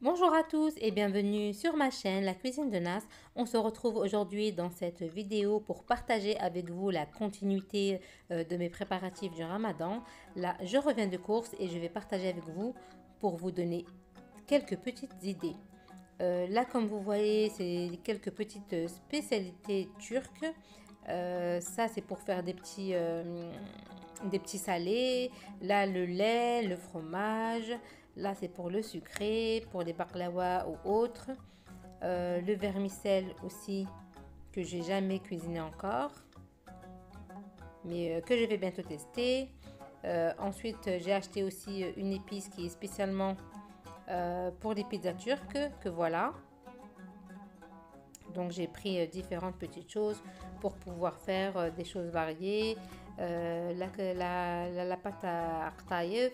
Bonjour à tous et bienvenue sur ma chaîne La Cuisine de Nas. On se retrouve aujourd'hui dans cette vidéo pour partager avec vous la continuité de mes préparatifs du Ramadan. Là, je reviens de course et je vais partager avec vous pour vous donner quelques petites idées. Là, comme vous voyez, c'est quelques petites spécialités turques. Ça, c'est pour faire des petits salés. Là, le lait, le fromage. Là, c'est pour le sucré, pour les baklawas ou autres. Le vermicelle aussi, que j'ai jamais cuisiné encore, mais que je vais bientôt tester. Ensuite, j'ai acheté aussi une épice qui est spécialement pour les pizzas turques, que voilà. Donc j'ai pris différentes petites choses pour pouvoir faire des choses variées. La pâte à artaïef,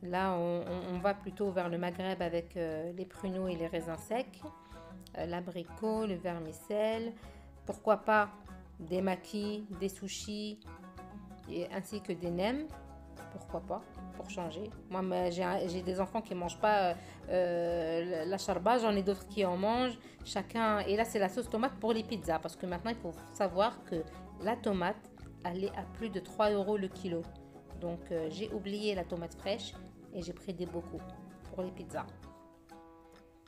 là on va plutôt vers le Maghreb avec les pruneaux et les raisins secs, l'abricot, le vermicelle, pourquoi pas des maquis, des sushis ainsi que des nems, pourquoi pas, pour changer. Moi, j'ai des enfants qui ne mangent pas la charba, j'en ai d'autres qui en mangent. Chacun. Et là, c'est la sauce tomate pour les pizzas. Parce que maintenant, il faut savoir que la tomate, elle est à plus de 3 euros le kilo. Donc, j'ai oublié la tomate fraîche et j'ai pris des bocaux pour les pizzas.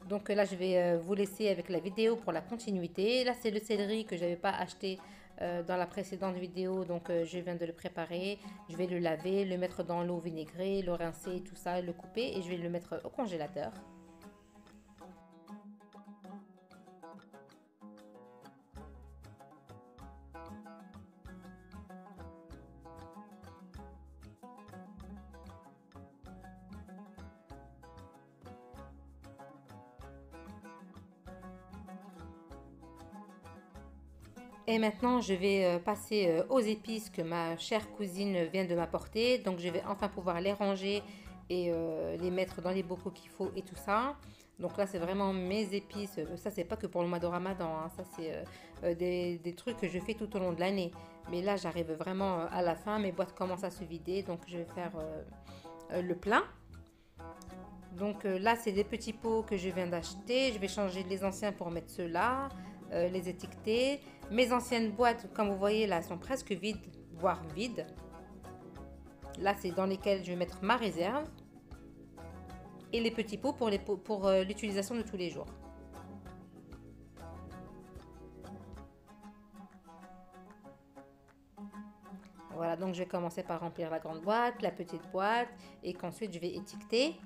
Donc là, je vais vous laisser avec la vidéo pour la continuité. Là, c'est le céleri que je n'avais pas acheté dans la précédente vidéo. Donc, je viens de le préparer. Je vais le laver, le mettre dans l'eau vinaigrée, le rincer, tout ça, le couper et je vais le mettre au congélateur. Et maintenant, je vais passer aux épices que ma chère cousine vient de m'apporter. Donc, je vais enfin pouvoir les ranger et les mettre dans les bocaux qu'il faut et tout ça. Donc là, c'est vraiment mes épices. Ça, c'est pas que pour le mois de Ramadan, hein. Ça, c'est des trucs que je fais tout au long de l'année. Mais là, j'arrive vraiment à la fin. Mes boîtes commencent à se vider. Donc, je vais faire le plein. Donc là, c'est des petits pots que je viens d'acheter. Je vais changer les anciens pour mettre ceux-là, les étiqueter. Mes anciennes boîtes, comme vous voyez là, sont presque vides, voire vides. Là, c'est dans lesquels je vais mettre ma réserve. Et les petits pots pour l'utilisation de tous les jours. Voilà, donc je vais commencer par remplir la grande boîte, la petite boîte, et qu'ensuite je vais étiqueter.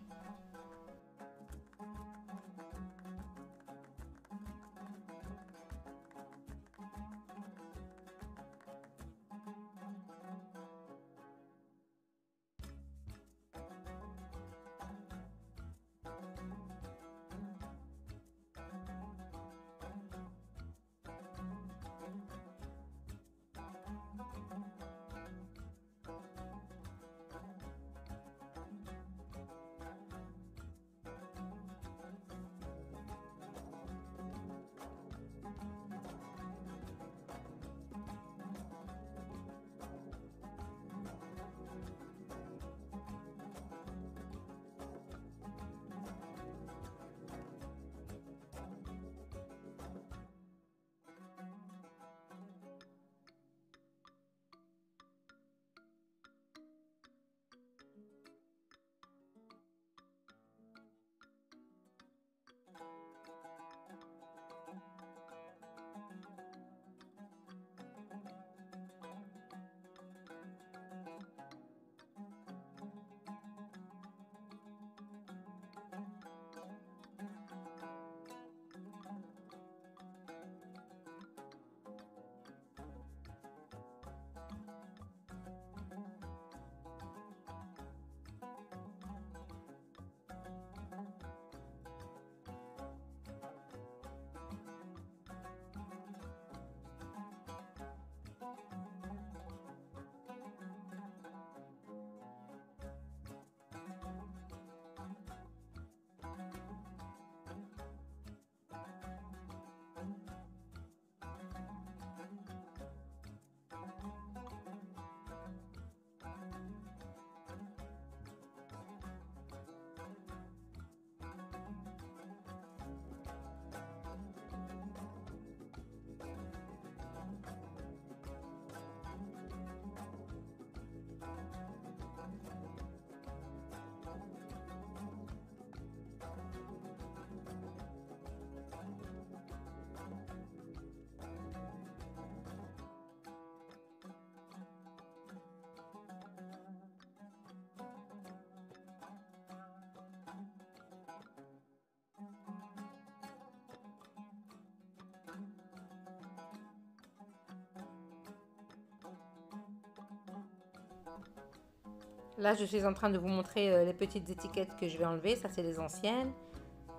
Là, je suis en train de vous montrer les petites étiquettes que je vais enlever. Ça, c'est les anciennes.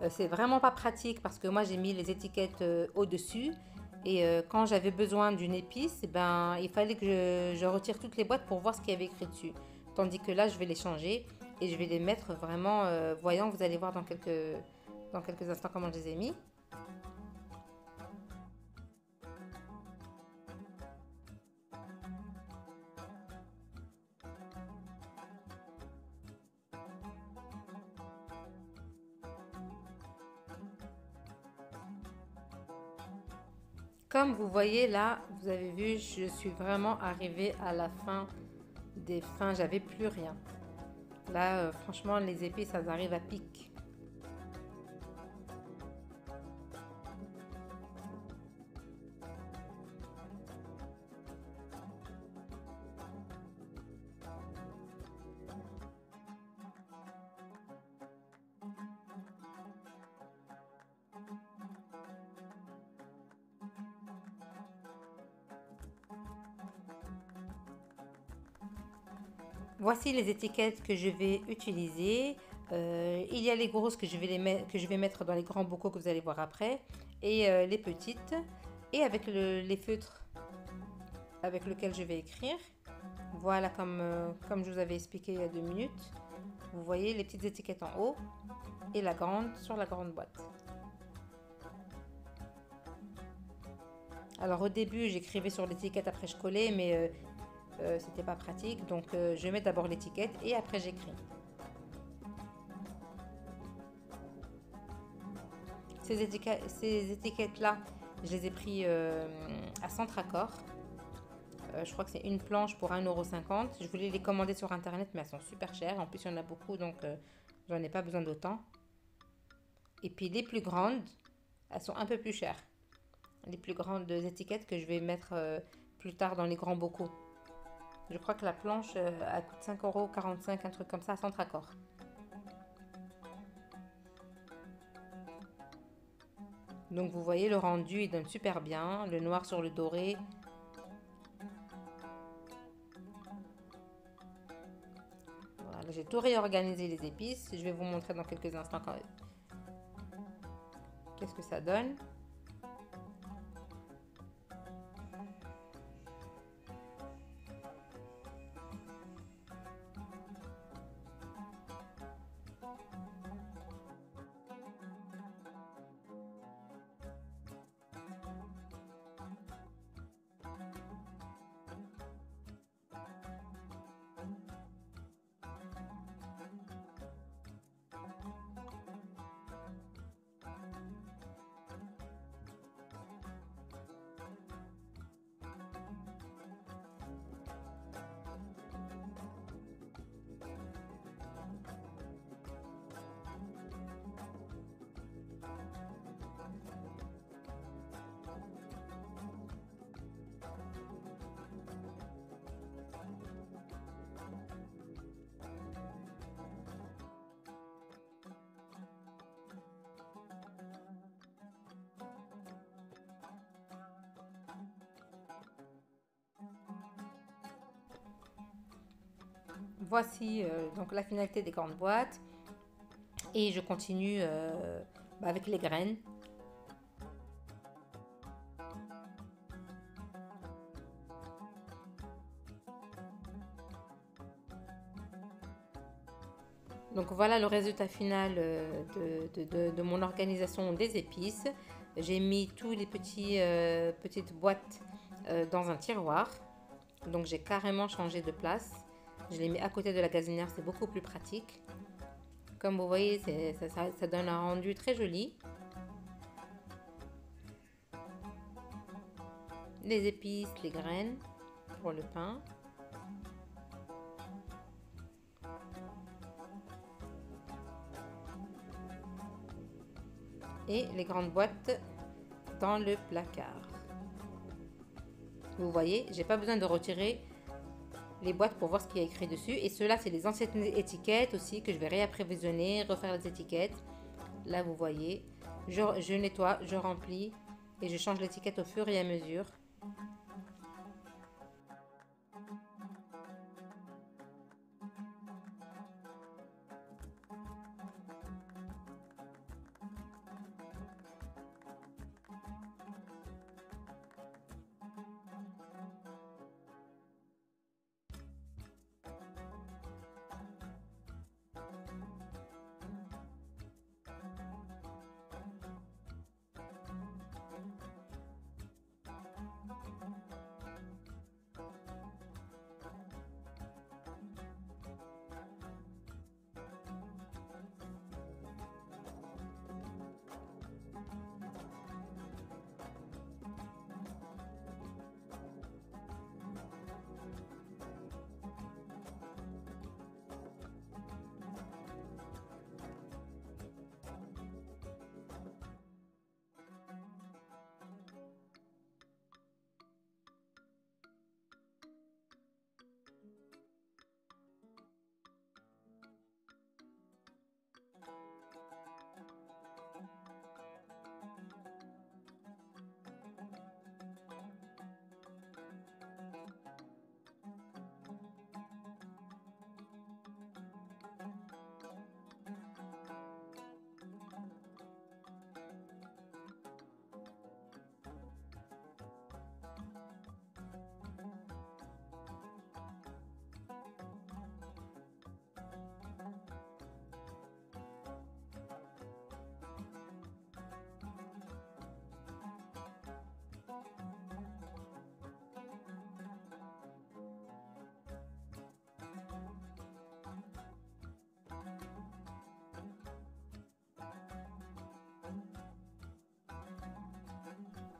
C'est vraiment pas pratique parce que moi, j'ai mis les étiquettes au-dessus. Et quand j'avais besoin d'une épice, eh ben, il fallait que je retire toutes les boîtes pour voir ce qu'il y avait écrit dessus. Tandis que là, je vais les changer et je vais les mettre vraiment voyants. Vous allez voir dans quelques instants comment je les ai mis. Comme vous voyez là, vous avez vu, je suis vraiment arrivée à la fin des fins. J'avais plus rien. Là, franchement, les épices, ça arrive à pic. Voici les étiquettes que je vais utiliser. Il y a les grosses que je vais mettre dans les grands bocaux que vous allez voir après. Et les petites. Et avec les feutres avec lesquels je vais écrire. Voilà comme je vous avais expliqué il y a 2 minutes. Vous voyez les petites étiquettes en haut. Et la grande sur la grande boîte. Alors au début j'écrivais sur l'étiquette, après je collais, mais c'était pas pratique. Donc je mets d'abord l'étiquette et après j'écris. Ces étiquettes là, je les ai pris à Centracor. Je crois que c'est une planche pour 1,50 €. Je voulais les commander sur internet, mais elles sont super chères. En plus il y en a beaucoup, donc j'en ai pas besoin d'autant. Et puis les plus grandes, elles sont un peu plus chères. Les plus grandes étiquettes que je vais mettre plus tard dans les grands bocaux. Je crois que la planche, elle coûte 5,45 €, un truc comme ça, à Centracor. Donc vous voyez, le rendu, il donne super bien. Le noir sur le doré. Voilà, j'ai tout réorganisé les épices. Je vais vous montrer dans quelques instants qu'est-ce que ça donne. Voici donc la finalité des grandes boîtes. Et je continue avec les graines. Donc voilà le résultat final de mon organisation des épices. J'ai mis tous les petites boîtes dans un tiroir. Donc j'ai carrément changé de place. Je les mets à côté de la gazinière, c'est beaucoup plus pratique. Comme vous voyez, ça donne un rendu très joli. Les épices, les graines pour le pain. Et les grandes boîtes dans le placard. Vous voyez, j'ai pas besoin de retirer les boîtes pour voir ce qu'il y a écrit dessus. Et ceux-là, c'est les anciennes étiquettes aussi que je vais réapprévisionner, refaire les étiquettes. Là, vous voyez, je nettoie, je remplis et je change l'étiquette au fur et à mesure.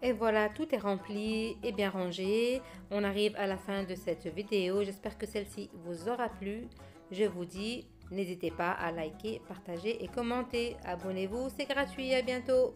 Et voilà, tout est rempli et bien rangé. On arrive à la fin de cette vidéo. J'espère que celle-ci vous aura plu. Je vous dis, n'hésitez pas à liker, partager et commenter. Abonnez-vous, c'est gratuit. À bientôt.